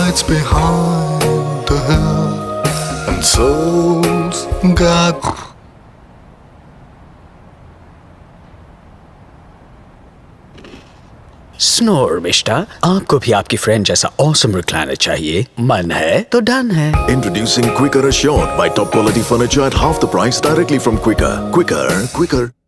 hides behind the hill, and souls got. Snore mister, आपको भी आपकी फ्रेंड जैसा ऑसम रिक्लाइनर चाहिए? मन है तो डन है। Introducing Quikr Assured by top quality furniture at half the price directly from Quikr. Quikr.